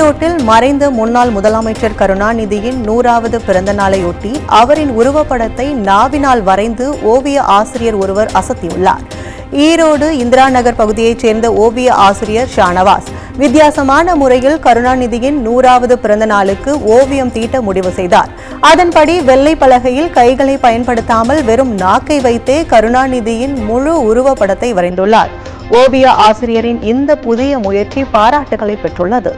ஈரோட்டில் மறைந்த முன்னாள் முதலமைச்சர் கருணாநிதியின் 100வது பிறந்த நாளையொட்டி அவரின் உருவப்படத்தை நாவினால் வரைந்து ஓவிய ஆசிரியர் ஒருவர் அசத்தியுள்ளார். ஈரோடு இந்திரா நகர் பகுதியைச் சேர்ந்த ஓவிய ஆசிரியர் ஷானவாஸ் வித்தியாசமான முறையில் கருணாநிதியின் 100வது பிறந்த நாளுக்கு ஓவியம் தீட்ட முடிவு செய்தார். அதன்படி வெள்ளை பலகையில் கைகளை பயன்படுத்தாமல் வெறும் நாக்கை வைத்தே கருணாநிதியின் முழு உருவப்படத்தை வரைந்துள்ளார். ஓவிய ஆசிரியரின் இந்த புதிய முயற்சி பாராட்டுகளை பெற்றுள்ளது.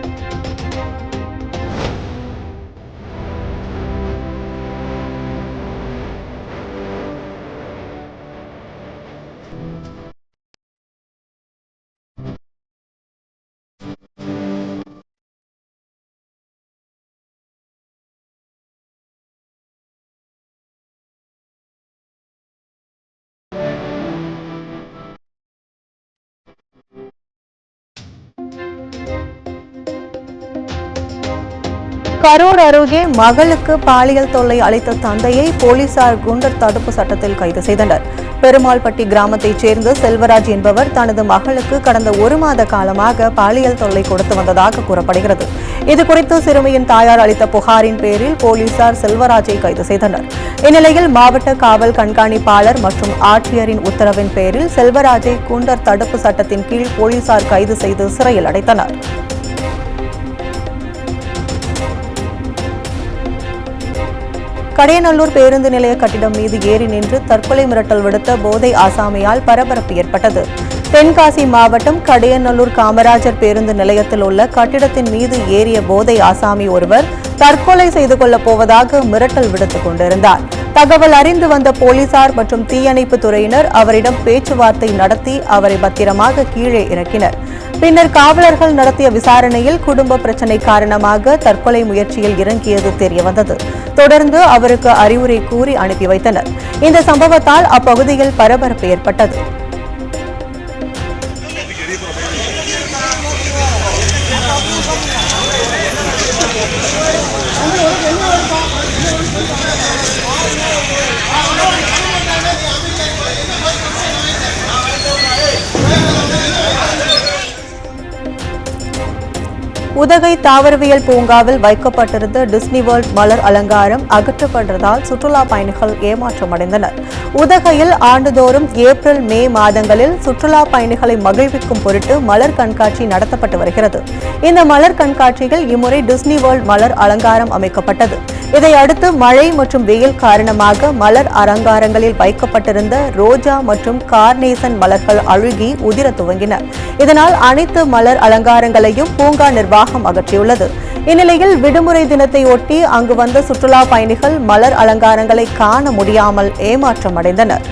கரூர் அருகே மகளுக்கு பாலியல் தொல்லை அளித்த தந்தையை போலீசார் குண்டர் தடுப்பு சட்டத்தில் கைது செய்தனர். பெருமாள்பட்டி கிராமத்தைச் சேர்ந்த செல்வராஜ் என்பவர் தனது மகளுக்கு கடந்த 1 மாத காலமாக பாலியல் தொல்லை கொடுத்து வந்ததாக கூறப்படுகிறது. இதுகுறித்து சிறுமியின் தாயார் அளித்த புகாரின் பேரில் போலீசார் செல்வராஜை கைது செய்தனர். இந்நிலையில் மாவட்ட காவல் கண்காணிப்பாளர் மற்றும் ஆட்சியரின் உத்தரவின் பேரில் செல்வராஜை குண்டர் தடுப்பு சட்டத்தின் கீழ் போலீசார் கைது செய்து சிறையில் அடைத்தனர். கடையநல்லூர் பேருந்து நிலைய கட்டிடம் மீது ஏறி நின்று தற்கொலை மிரட்டல் விடுத்த போதை ஆசாமியால் பரபரப்பு ஏற்பட்டது. தென்காசி மாவட்டம் கடையநல்லூர் காமராஜர் பேருந்து நிலையத்தில் உள்ள கட்டிடத்தின் மீது ஏறிய போதை ஆசாமி ஒருவர் தற்கொலை செய்து கொள்ளப் போவதாக மிரட்டல் விடுத்துக் கொண்டிருந்தார். தகவல் அறிந்து வந்த போலீசார் மற்றும் தீயணைப்பு துறையினர் அவரிடம் பேச்சுவார்த்தை நடத்தி அவரை பத்திரமாக கீழே இறக்கினர். பின்னர் காவலர்கள் நடத்திய விசாரணையில் குடும்ப பிரச்சினை காரணமாக தற்கொலை முயற்சியில் இறங்கியது தெரியவந்தது. தொடர்ந்து அவருக்கு அறிவுரை கூறி அனுப்பி வைத்தனர். இந்த சம்பவத்தால் அப்பகுதியில் பரபரப்பு ஏற்பட்டது. உதகை தாவரவியல் பூங்காவில் வைக்கப்பட்டிருந்த டிஸ்னி வேர்ல்ட் மலர் அலங்காரம் அகற்றப்பட்டதால் சுற்றுலா பயணிகள் ஏமாற்றமடைந்தனர். உதகையில் ஆண்டுதோறும் ஏப்ரல் மே மாதங்களில் சுற்றுலா பயணிகளை மகிழ்விக்கும் பொருட்டு மலர் கண்காட்சி நடத்தப்பட்டு வருகிறது. இந்த மலர் கண்காட்சியில் இம்முறை டிஸ்னி வேர்ல்ட் மலர் அலங்காரம் அமைக்கப்பட்டது. இதையடுத்து மழை மற்றும் வெயில் காரணமாக மலர் அலங்காரங்களில் வைக்கப்பட்டிருந்த ரோஜா மற்றும் கார்னேசன் மலர்கள் அழுகி உதிர துவங்கின. இதனால் அனைத்து மலர் அலங்காரங்களையும் பூங்கா நிர்வாகம் அகற்றியுள்ளது. இந்நிலையில் விடுமுறை தினத்தை ஒட்டி அங்கு வந்த சுற்றுலா பயணிகள் மலர் அலங்காரங்களை காண முடியாமல் ஏமாற்றமடைந்தனர்.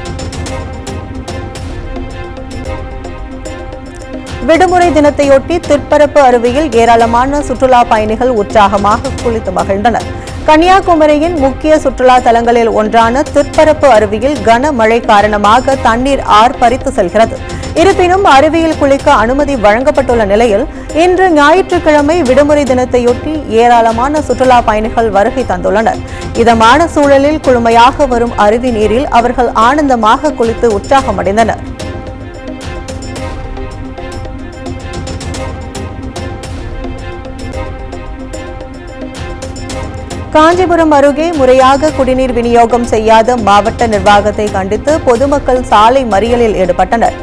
விடுமுறை தினத்தையொட்டி திற்பரப்பு அருவியில் ஏராளமான சுற்றுலா பயணிகள் உற்சாகமாக குளித்து மகிழ்ந்தனர். கன்னியாகுமரியின் முக்கிய சுற்றுலா தலங்களில் ஒன்றான திற்பரப்பு அருவியில் கனமழை காரணமாக தண்ணீர் ஆர்ப்பரித்து செல்கிறது. இருப்பினும் அருவியில் குளிக்க அனுமதி வழங்கப்பட்டுள்ள நிலையில் இன்று ஞாயிற்றுக்கிழமை விடுமுறை தினத்தையொட்டி ஏராளமான சுற்றுலா பயணிகள் வருகை தந்துள்ளனர். இதமான சூழலில் குளுமையாக வரும் அருவி நீரில் அவர்கள் ஆனந்தமாக குளித்து உற்சாகமடைந்தனர். காஞ்சிபுரம் அருகே முறையாக குடிநீர் விநியோகம் செய்யாத மாவட்ட நிர்வாகத்தை கண்டித்து பொதுமக்கள் சாலை மறியலில் ஈடுபட்டனர்.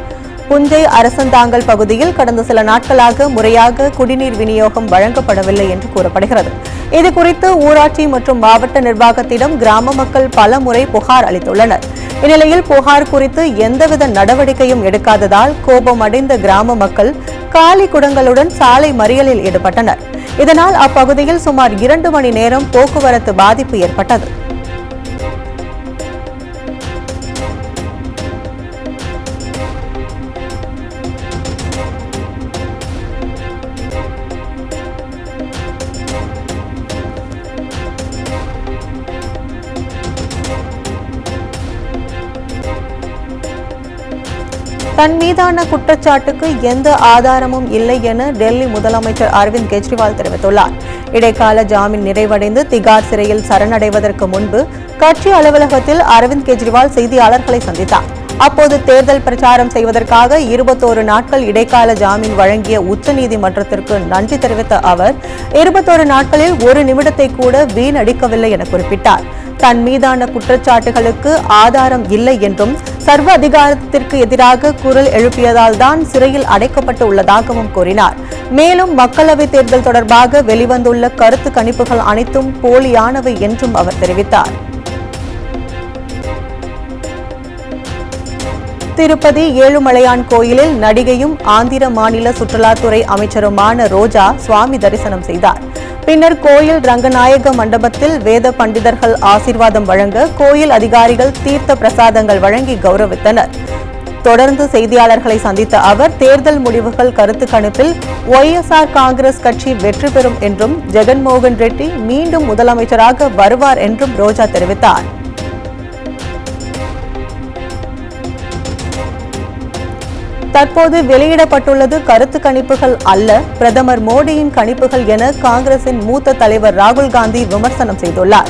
புஞ்சை அரசந்தாங்கல் பகுதியில் கடந்த சில நாட்களாக முறையாக குடிநீர் விநியோகம் வழங்கப்படவில்லை என்று கூறப்படுகிறது. இதுகுறித்து ஊராட்சி மற்றும் மாவட்ட நிர்வாகத்திடம் கிராம மக்கள் பல முறை புகார் அளித்துள்ளனர். இந்நிலையில் புகார் குறித்து எந்தவித நடவடிக்கையும் எடுக்காததால் கோபமடைந்த கிராம மக்கள் காலி குடங்களுடன் சாலை மறியலில் ஈடுபட்டனர். இதனால் அப்பகுதியில் சுமார் 2 மணி நேரம் போக்குவரத்து பாதிப்பு ஏற்பட்டது. தன் மீதான குற்றச்சாட்டுக்கு எந்த ஆதாரமும் இல்லை என டெல்லி முதலமைச்சர் அரவிந்த் கெஜ்ரிவால் தெரிவித்துள்ளார். இடைக்கால ஜாமீன் நிறைவடைந்து திகார் சிறையில் சரணடைவதற்கு முன்பு கட்சி அலுவலகத்தில் அரவிந்த் கெஜ்ரிவால் செய்தியாளர்களை சந்தித்தார். அப்போது தேர்தல் பிரச்சாரம் செய்வதற்காக 21 நாட்கள் இடைக்கால ஜாமீன் வழங்கிய உச்சநீதிமன்றத்திற்கு நன்றி தெரிவித்த அவர் 21 நாட்களில் ஒரு நிமிடத்தை கூட வீணடிக்கவில்லை என குறிப்பிட்டார். தன் மீதான குற்றச்சாட்டுகளுக்கு ஆதாரம் இல்லை என்றும் சர்வ அதிகாரத்திற்கு எதிராக குரல் எழுப்பியதால் தான் சிறையில் அடைக்கப்பட்டு உள்ளதாகவும் கூறினார். மேலும் மக்களவைத் தேர்தல் தொடர்பாக வெளிவந்துள்ள கருத்து கணிப்புகள் அனைத்தும் போலியானவை என்றும் அவர் தெரிவித்தார். திருப்பதி ஏழுமலையான் கோயிலில் நடிகையும் ஆந்திர மாநில சுற்றுலாத்துறை அமைச்சருமான ரோஜா சுவாமி தரிசனம் செய்தார். பின்னர் கோயில் ரங்கநாயக மண்டபத்தில் வேத பண்டிதர்கள் ஆசீர்வாதம் வழங்க கோயில் அதிகாரிகள் தீர்த்த பிரசாதங்கள் வழங்கி கௌரவித்தனர். தொடர்ந்து செய்தியாளர்களை சந்தித்த அவர் தேர்தல் முடிவுகள் கருத்து கணிப்பில் ஒய்எஸ்ஆர் காங்கிரஸ் கட்சி வெற்றி பெறும் என்றும் ஜெகன்மோகன் ரெட்டி மீண்டும் முதலமைச்சராக வருவார் என்றும் ரோஜா தெரிவித்தார். தற்போது வெளியிடப்பட்டுள்ளது கருத்து கணிப்புகள் அல்ல, பிரதமர் மோடியின் கணிப்புகள் என காங்கிரசின் மூத்த தலைவர் ராகுல் காந்தி விமர்சனம் செய்துள்ளார்.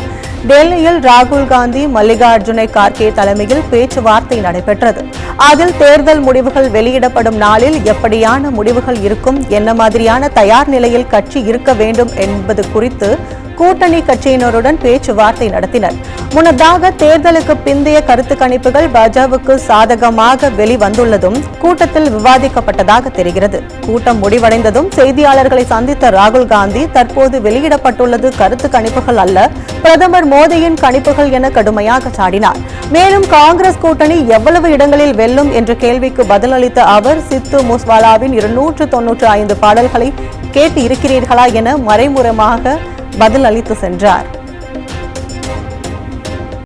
டெல்லியில் ராகுல் காந்தி மல்லிகார்ஜுன கார்கே தலைமையில் பேச்சுவார்த்தை நடைபெற்றது. அதில் தேர்தல் முடிவுகள் வெளியிடப்படும் நாளில் எப்படியான முடிவுகள் இருக்கும், என்ன மாதிரியான தயார் நிலையில் கட்சி இருக்க வேண்டும் என்பது குறித்து கூட்டணி கட்சியினருடன் பேச்சுவார்த்தை நடத்தினர். முன்னதாக தேர்தலுக்கு பிந்தைய கருத்து கணிப்புகள் பாஜகவுக்கு சாதகமாக வெளிவந்துள்ளதும் கூட்டத்தில் விவாதிக்கப்பட்டதாக தெரிகிறது. கூட்டம் முடிவடைந்ததும் செய்தியாளர்களை சந்தித்த ராகுல் காந்தி தற்போது வெளியிடப்பட்டுள்ளது கருத்து கணிப்புகள் அல்ல, பிரதமர் மோடியின் கணிப்புகள் என கடுமையாக சாடினார். மேலும் காங்கிரஸ் கூட்டணி எவ்வளவு இடங்களில் வெல்லும் என்ற கேள்விக்கு பதிலளித்த அவர் சித்து மூஸ்வாலாவின் 295 பாடல்களை கேட்டு இருக்கிறீர்களா என மறைமுகமாக பதில் அளித்து சென்றார்.